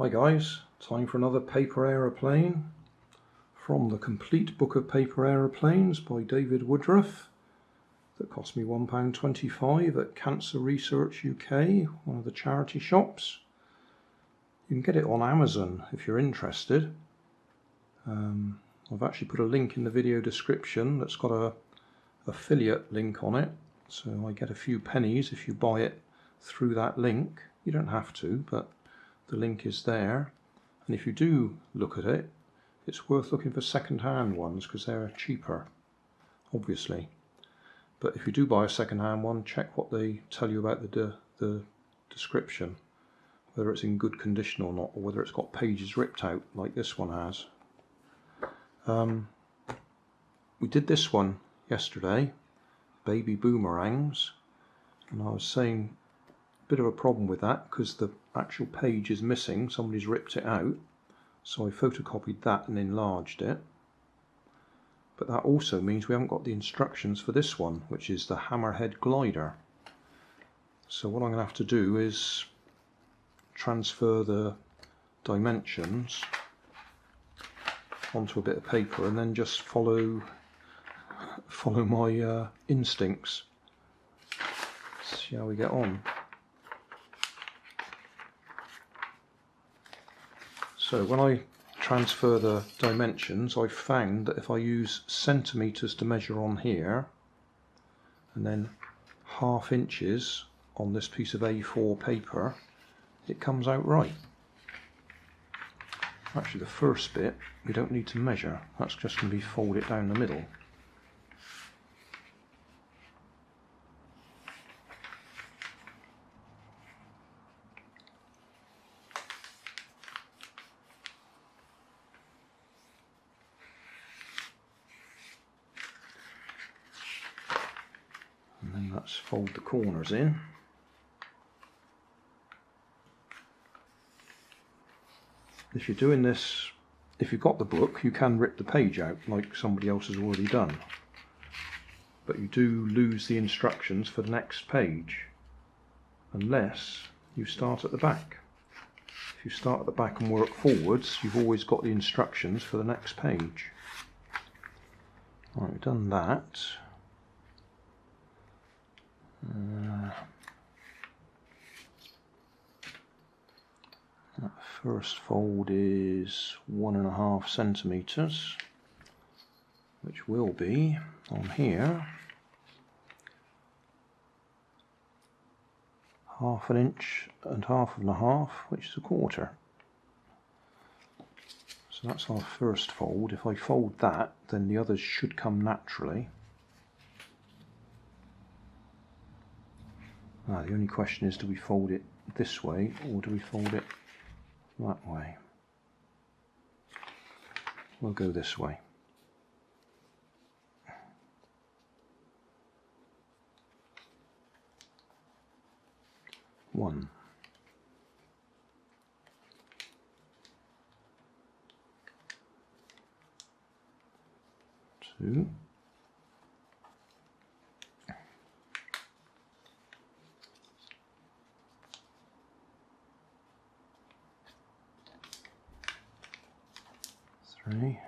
Hi guys, time for another paper aeroplane from the Complete Book of Paper Aeroplanes by David Woodruff that cost me £1.25 at Cancer Research UK, one of the charity shops. You can get it on Amazon if you're interested. I've actually put a link in the video description that's got a affiliate link on it, so I get a few pennies if you buy it through that link. You don't have to, but the link is there, and if you do look at it, it's worth looking for second-hand ones because they're cheaper, obviously. But if you do buy a second-hand one, check what they tell you about the description, whether it's in good condition or not, or whether it's got pages ripped out like this one has. We did this one yesterday, baby boomerangs, and I was saying bit of a problem with that because the actual page is missing. Somebody's ripped it out, so I photocopied that and enlarged it. But that also means we haven't got the instructions for this one, which is the Hammerhead glider. So what I'm going to have to do is transfer the dimensions onto a bit of paper and then just follow my instincts. See how we get on. So when I transfer the dimensions, I've found that if I use centimetres to measure on here and then ½ inches on this piece of A4 paper, it comes out right. Actually, the first bit we don't need to measure, that's just going to be fold it down the middle. And then let's fold the corners in. If you're doing this, if you've got the book, you can rip the page out like somebody else has already done. But you do lose the instructions for the next page, unless you start at the back. If you start at the back and work forwards, you've always got the instructions for the next page. Right, we've done that. That first fold is 1½ centimetres, which will be on here ½ inch and ½ which is 1/4. So that's our first fold. If I fold that, then the others should come naturally. Now the only question is, do we fold it this way or do we fold it that way? We'll go this way. One. Two. Three. 1,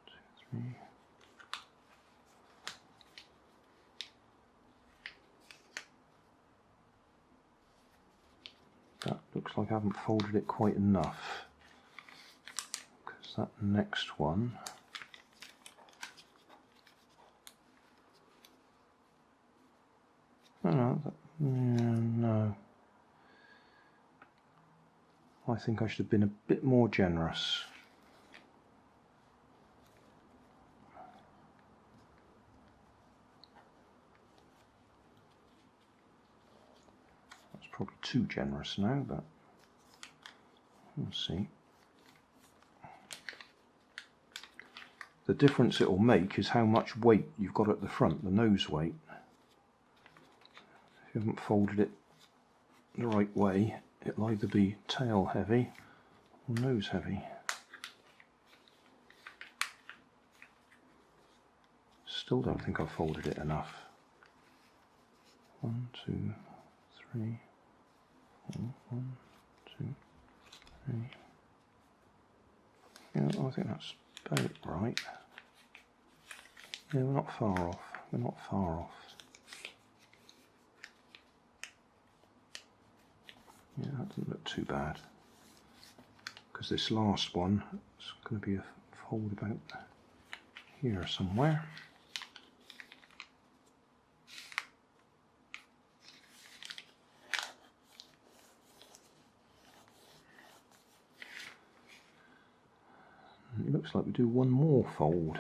2, 3. That looks like I haven't folded it quite enough, because that next one no. I think I should have been a bit more generous. That's probably too generous now, but we'll see. The difference it will make is how much weight you've got at the front, the nose weight. If you haven't folded it the right way, it'll either be tail heavy or nose heavy. Still don't think I've folded it enough. 1, 2, 3, 4, 1, 2, 2, 3. Yeah, I think that's about right. Yeah, we're not far off. We're not far off. Yeah, that doesn't look too bad. Because this last one is going to be a fold about here somewhere. And it looks like we do one more fold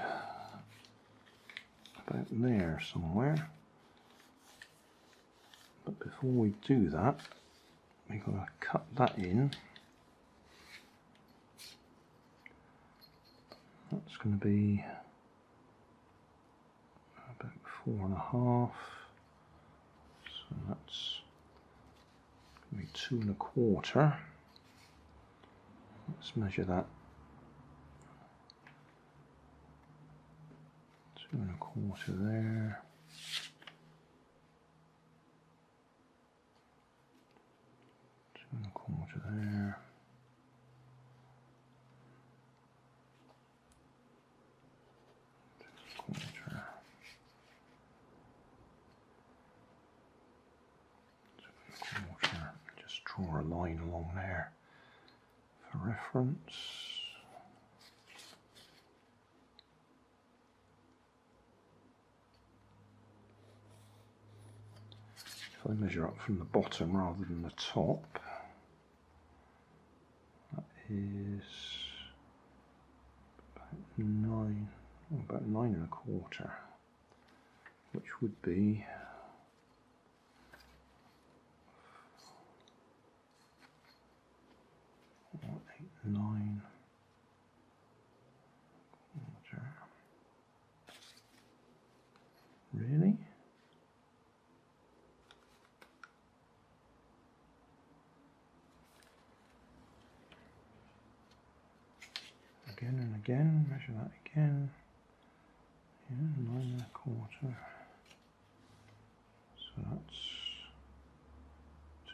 about there somewhere. But before we do that, we've got to cut that in. That's going to be about 4.5. So that's going to be 2.25. Let's measure that. 2.25 there. 2.25 there. 2.25. 2.25. Just draw a line along there for reference. If I measure up from the bottom rather than the top, that is about 9.25, which would be 9. Really? Again and again, measure that again. Yeah, 9.25. So that's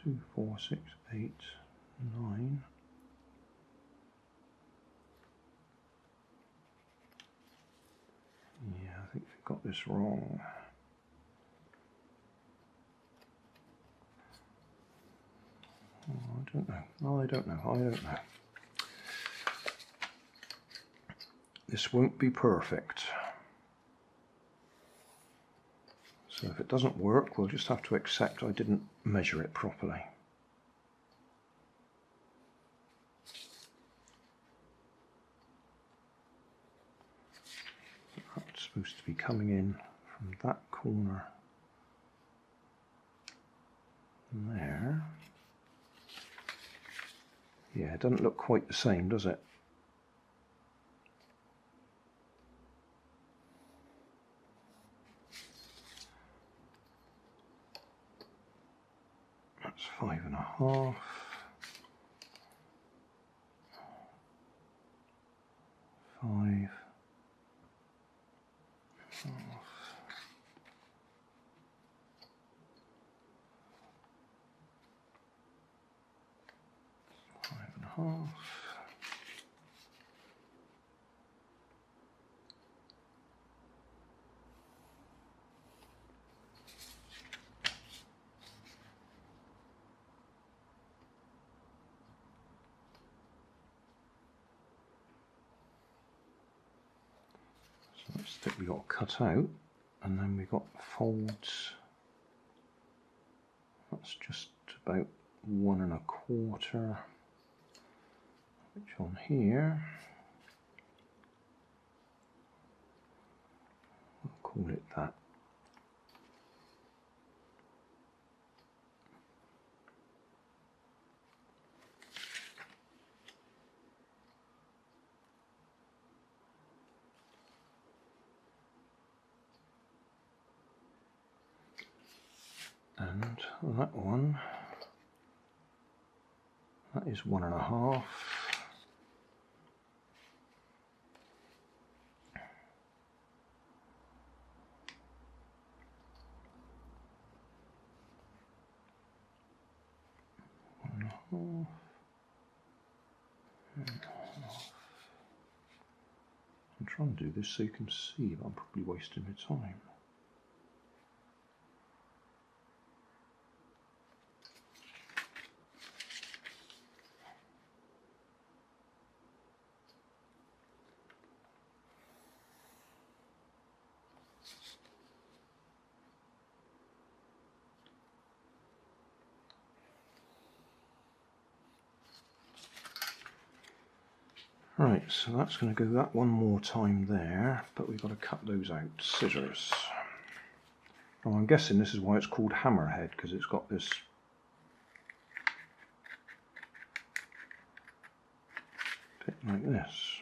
2, 4, 6, 8, 9. Yeah, I think we've got this wrong. Oh, I don't know. Oh, I don't know. I don't know. This won't be perfect. So if it doesn't work, we'll just have to accept I didn't measure it properly. That's supposed to be coming in from that corner there. Yeah, it doesn't look quite the same, does it? That's 5.5. 5. 5.5. So that's the bit we got cut out, and then we got folds. That's just about 1.25, which on here we'll call it that. And that one, that is 1.5. trying to do this so you can see, but I'm probably wasting your time. Right, so that's going to go that one more time there, but we've got to cut those out. Scissors. Well, I'm guessing this is why it's called Hammerhead, because it's got this bit like this.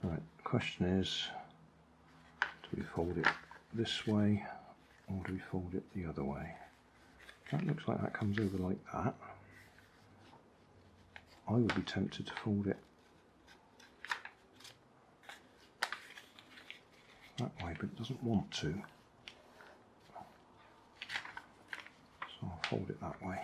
Right, the question is, do we fold it this way or do we fold it the other way? That looks like that comes over like that. I would be tempted to fold it that way, but it doesn't want to. So I'll fold it that way.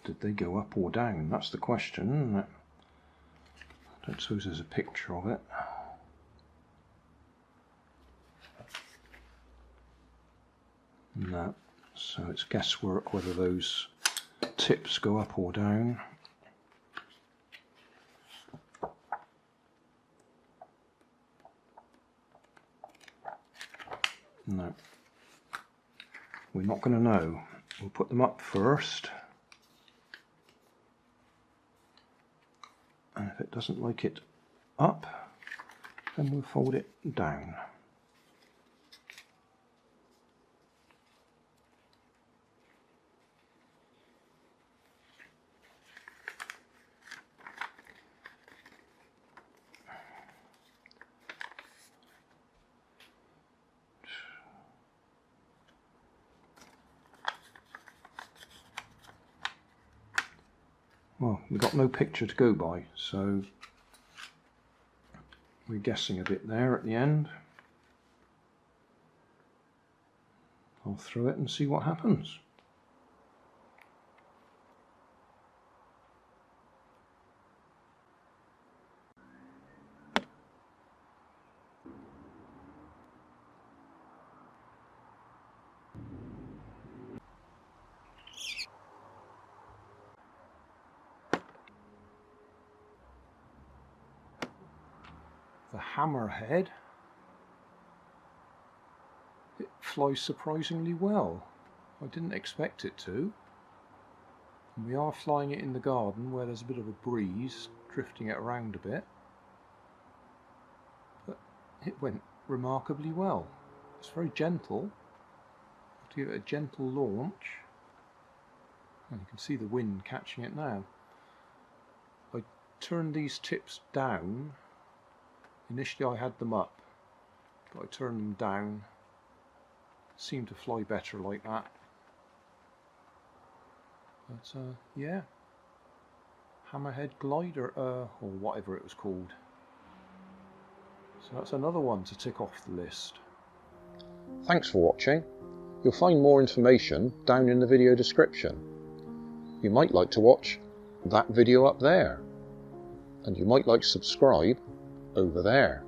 Did they go up or down? That's the question. I don't suppose there's a picture of it. No, so it's guesswork whether those tips go up or down. No, we're not going to know. We'll put them up first. And if it doesn't like it up, then we'll fold it down. Well, we've got no picture to go by, so we're guessing a bit there at the end. I'll throw it and see what happens. The Hammerhead, it flies surprisingly well. I didn't expect it to. And we are flying it in the garden where there's a bit of a breeze, drifting it around a bit. But it went remarkably well. It's very gentle. I have to give it a gentle launch. And you can see the wind catching it now. I turned these tips down. Initially I had them up, but I turned them down. Seemed to fly better like that. But yeah, Hammerhead glider, or whatever it was called. So that's another one to tick off the list. Thanks for watching. You'll find more information down in the video description. You might like to watch that video up there, and you might like to subscribe over there.